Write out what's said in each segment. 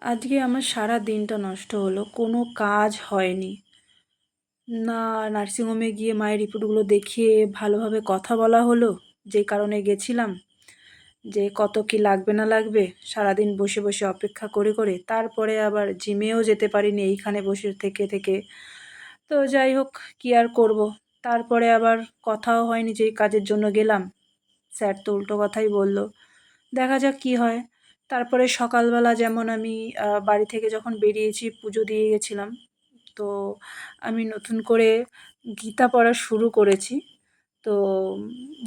আজকে আমার সারা দিনটা নষ্ট হলো, কোনো কাজ হয়নি। না, নার্সিংহোমে গিয়ে মায়ের রিপোর্টগুলো দেখিয়ে ভালোভাবে কথা বলা হলো, যে কারণে গেছিলাম, যে কত কি লাগবে না লাগবে। সারাদিন বসে বসে অপেক্ষা করে করে তারপরে আবার জিমেও যেতে পারিনি এইখানে বসে থেকে থেকে। তো যাই হোক, কী আর করব। তারপরে আবার কথাও হয়নি যেই কাজের জন্য গেলাম। স্যার তো উল্টো কথাই বলল। দেখা যাক কী হয়। তারপরে সকালবেলা যেমন আমি বাড়ি থেকে যখন বেরিয়েছি পুজো দিয়ে গেছিলাম। তো আমি নতুন করে গীতা পড়া শুরু করেছি। তো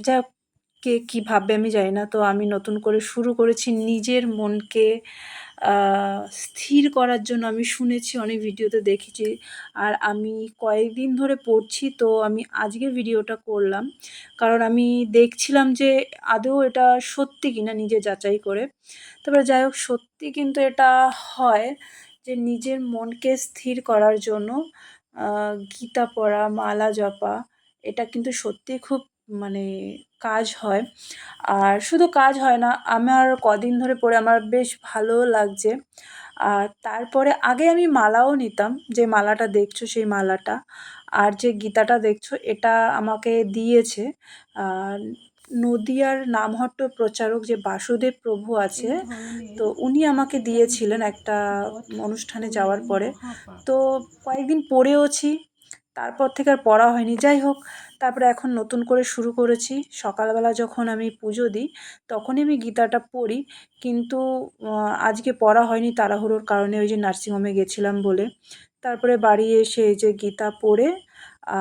যাক, কে কী ভাববে আমি জানি না। তো আমি নতুন করে শুরু করেছি নিজের মনকে স্থির করার জন্য। আমি শুনেছি, অনেক ভিডিওতে দেখেছি, আর আমি কয়েকদিন ধরে পড়ছি। তো আমি আজকে ভিডিওটা করলাম, কারণ আমি দেখছিলাম যে আদৌ এটা সত্যি কিনা নিজে যাচাই করে। তারপরে যাই হোক, সত্যি কিন্তু এটা হয় যে নিজের মনকে স্থির করার জন্য গীতা পড়া, মালা জপা, এটা কিন্তু সত্যিই খুব মানে কাজ হয়। আর শুধু কাজ হয় না, আমার কদিন ধরে পড়ে আমার বেশ ভালোও লাগছে। আর তারপরে আগে আমি মালাও নিতাম, যে মালাটা দেখছো সেই মালাটা। আর যে গীতাটা দেখছো এটা আমাকে দিয়েছে নদীয়ার নামহট্ট প্রচারক যে বাসুদেব প্রভু আছে, তো উনি আমাকে দিয়েছিলেন একটা অনুষ্ঠানে যাওয়ার পরে। তো কয়েকদিন পড়েওছি, তারপর থেকে আর পড়া হয়নি। যাই হোক, তারপরে এখন নতুন করে শুরু করেছি। সকালবেলা যখন আমি পুজো দিই তখনই আমি গীতাটা পড়ি, কিন্তু আজকে পড়া হয়নি তাড়াহুড়োর কারণে, ওই যে নার্সিংহোমে গেছিলাম বলে। তারপরে বাড়ি এসে এই যে গীতা পড়ে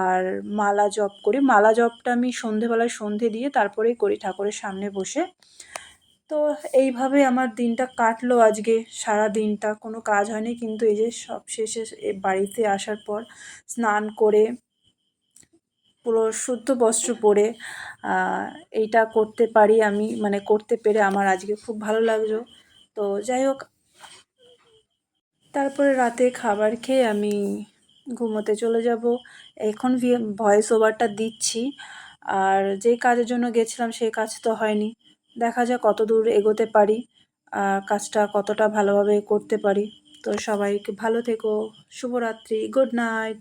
আর মালা জপ করি। মালা জপটা আমি সন্ধেবেলায় সন্ধে দিয়ে তারপরেই করি ঠাকুরের সামনে বসে। তো এইভাবে আমার দিনটা কাটলো আজকে। সারা দিনটা কোনো কাজ হয়নি, কিন্তু এই যে সবশেষে বাড়িতে আসার পর স্নান করে পুরো শুদ্ধ বস্ত্র পরে এইটা করতে পারি আমি, মানে করতে পেরে আমার আজকে খুব ভালো লাগলো। তো যাই হোক, তারপরে রাতে খাবার খেয়ে আমি ঘুমোতে চলে যাব। এখন ভয়েস ওভারটা দিচ্ছি, আর যেই কাজের জন্য গেছিলাম সেই কাজ তো হয়নি। দেখা যাক কত দূর এগোতে পারি, কাজটা কতটা ভালোভাবে করতে পারি। তো সবাইকে ভালো থেকো, শুভরাত্রি, গুড নাইট।